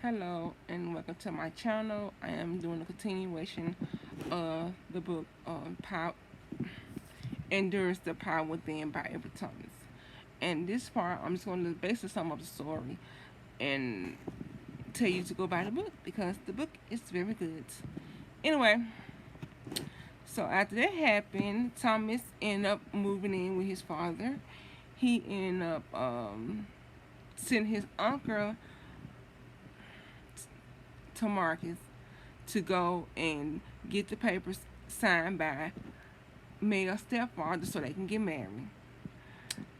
Hello and welcome to my channel. I am doing a continuation of the book Power Endures the Power Within by Avery Thomas. And this part, I'm just going to basically sum up the story and tell you to go buy the book because the book is very good. Anyway, so after that happened, Thomas ended up moving in with his father. He ended up sending his uncle to Marcus to go and get the papers signed by male stepfather so they can get married.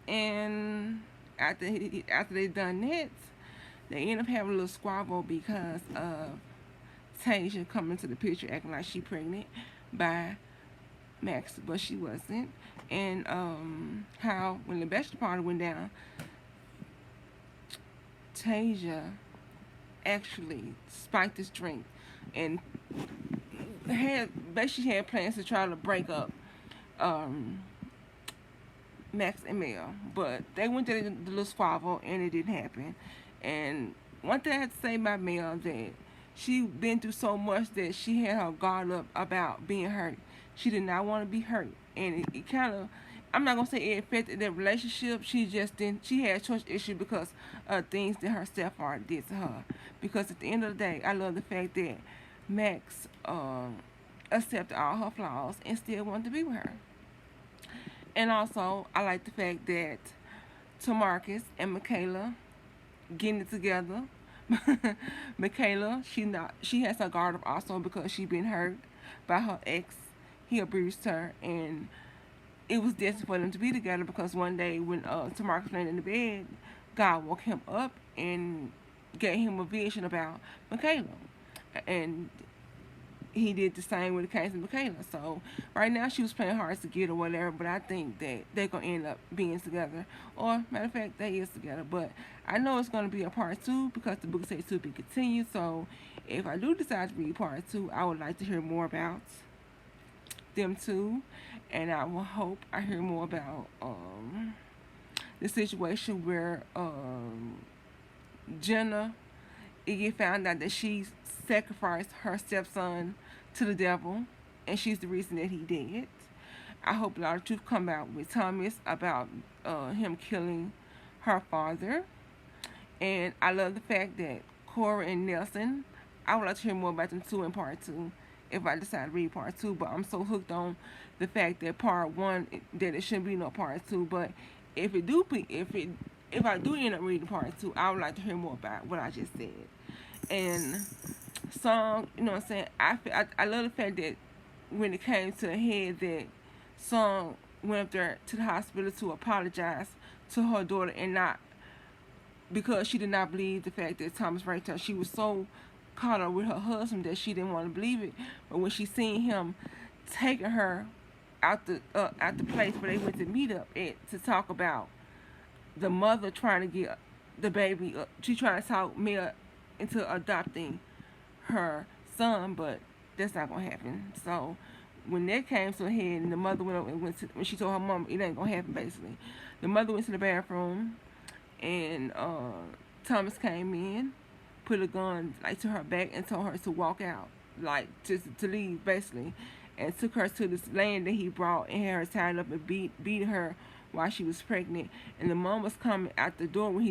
And after they done that, they end up having a little squabble because of Tasia coming to the picture acting like she pregnant by Max, but she wasn't. And how when the bachelor party went down, Tasia actually spiked this drink and basically had plans to try to break up Max and Mel, but they went to the little squabble and it didn't happen. And one thing I have to say about Mel that she been through so much that she had her guard up about being hurt. She did not want to be hurt, and it kind of, I'm not gonna say it affected their relationship. She just didn't. She had a trust issue because of things that her stepfather did to her. Because at the end of the day, I love the fact that Max accepted all her flaws and still wanted to be with her. And also, I like the fact that Tamarcus and Michaela getting it together. Michaela, she has her guard up also because she been hurt by her ex. He abused her, and it was destined for them to be together because one day when Tamarcus lay in the bed, God woke him up and gave him a vision about Michaela. And he did the same with the case of Michaela. So right now she was playing hard to get or whatever, but I think that they're gonna end up being together. Or matter of fact, they is together. But I know it's gonna be a part 2 because the book says to be continued. So if I do decide to read part 2, I would like to hear more about them two, and I will hope I hear more about the situation where Jenna, it get found out that she sacrificed her stepson to the devil, and she's the reason that he did. I hope a lot of truth come out with Thomas about him killing her father. And I love the fact that Cora and Nelson, I would like to hear more about them too in part 2 if I decide to read part 2. But I'm so hooked on the fact that part 1, that it shouldn't be no part 2. But if I do end up reading part 2, I would like to hear more about what I just said. And Song, you know what I'm saying? I love the fact that when it came to a head that Song went up there to the hospital to apologize to her daughter, and not because she did not believe the fact that Thomas raped her. She was so caught up with her husband that she didn't want to believe it. But when she seen him taking her out the place where they went to meet up at to talk about the mother trying to get the baby, she trying to talk Mia into adopting her son, but that's not gonna happen. So when that came to a head and the mother went up and when she told her mom it ain't gonna happen, basically the mother went to the bathroom and Thomas came in, put a gun like to her back and told her to walk out, like to leave basically, and took her to this land that he brought and had her tied up and beat her while she was pregnant. And the mom was coming out the door when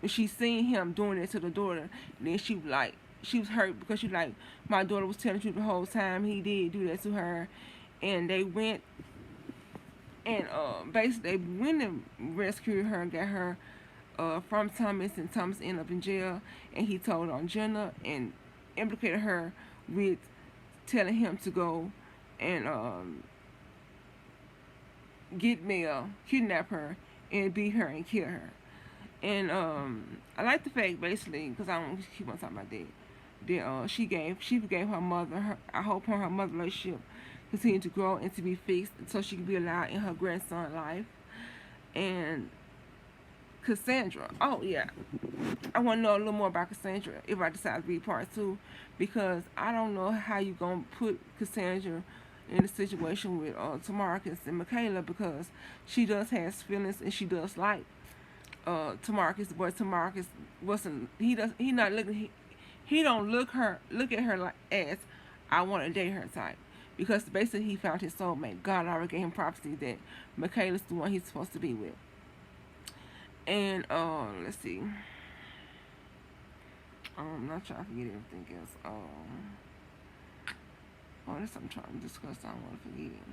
she seen him doing it to the daughter. And then she was hurt because she like, my daughter was telling the truth the whole time. He did do that to her. And they went and basically they went and rescued her and got her from Thomas, and Thomas ended up in jail. And he told on Jenna and implicated her with telling him to go and get Mel, kidnap her, and beat her and kill her. And I like the fact, basically, because I don't keep on talking about that she forgave her mother. I hope her mother relationship continue to grow and to be fixed so she can be allowed in her grandson's life. And Cassandra, oh yeah, I want to know a little more about Cassandra if I decide to read part 2, because I don't know how you gonna put Cassandra in a situation with Tamarcus and Michaela, because she does have feelings and she does like Tamarcus, but Tamarcus wasn't. He not looking. He don't look at her like as I want to date her type, because basically he found his soulmate. God already gave him prophecy that Michaela's the one he's supposed to be with. And let's see. I'm not trying to forget everything else. That's what I'm trying to discuss. I don't want to forget it.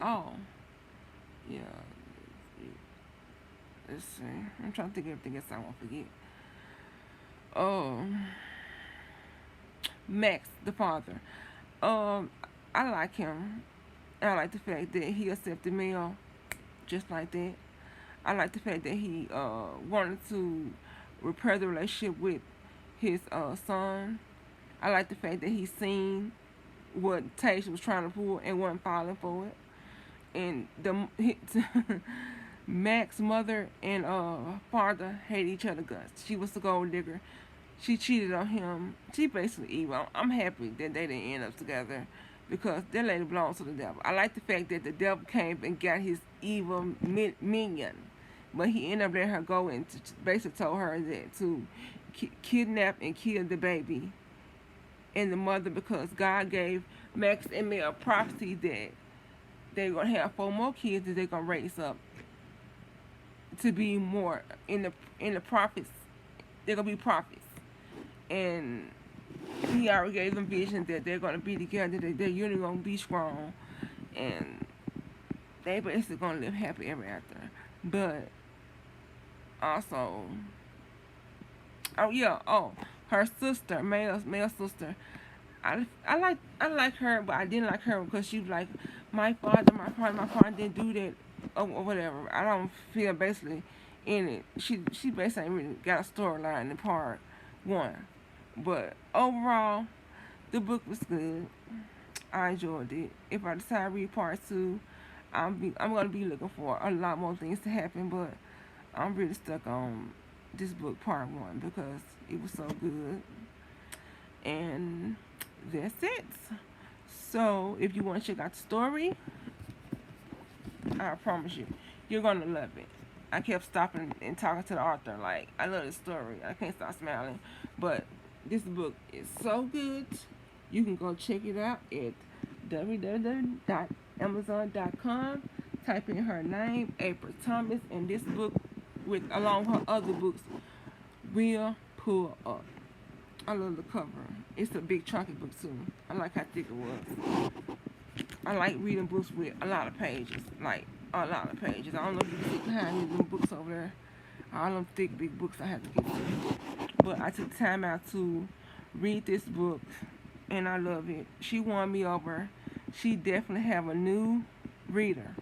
Oh, yeah. Let's see. I'm trying to think of everything else I won't forget. Oh, Max, the father. I like him. I like the fact that he accepted Mel just like that. I like the fact that he wanted to repair the relationship with his son. I like the fact that he seen what Taysha was trying to pull and wasn't falling for it. And Mac's mother and father hate each other guts. She was the gold digger. She cheated on him. She basically evil. I'm happy that they didn't end up together, because that lady belongs to the devil. I like the fact that the devil came and got his evil minion, but he ended up letting her go and basically told her that to kidnap and kill the baby and the mother, because God gave Max and me a prophecy that they're gonna have 4 more kids that they're gonna raise up to be more in the prophets. They're gonna be prophets, and he already gave them vision that they're gonna be together. That their union gonna be strong, and they basically gonna live happy ever after. But also, her sister, Mel's sister. I like her, but I didn't like her because she was like, my father didn't do that, or whatever. I don't feel basically in it. She basically really got a storyline in part 1, but overall, the book was good. I enjoyed it. If I decide to read part 2, I'm gonna be looking for a lot more things to happen, but I'm really stuck on this book part 1 because it was so good. And that's it. So if you want to check out the story, I promise you're gonna love it. I kept stopping and talking to the author, like, I love this story. I can't stop smiling. But this book is so good. You can go check it out at www.amazon.com. Type in her name, April Thomas, and this book, along with her other books, will pull up. I love the cover. It's a big chunky book too. I like how thick it was. I like reading books with a lot of pages. Like, a lot of pages. I don't know if you can see behind me, them books over there. All them thick, big books I have to get to. But I took time out to read this book, and I love it. She won me over. She definitely have a new reader.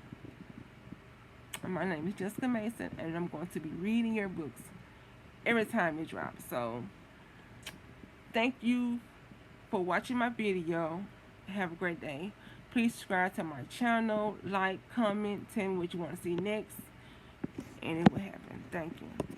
My name is Jessica Mason, and I'm going to be reading your books every time it drops. So, thank you for watching my video. Have a great day. Please subscribe to my channel, like, comment, tell me what you want to see next, and it will happen. Thank you.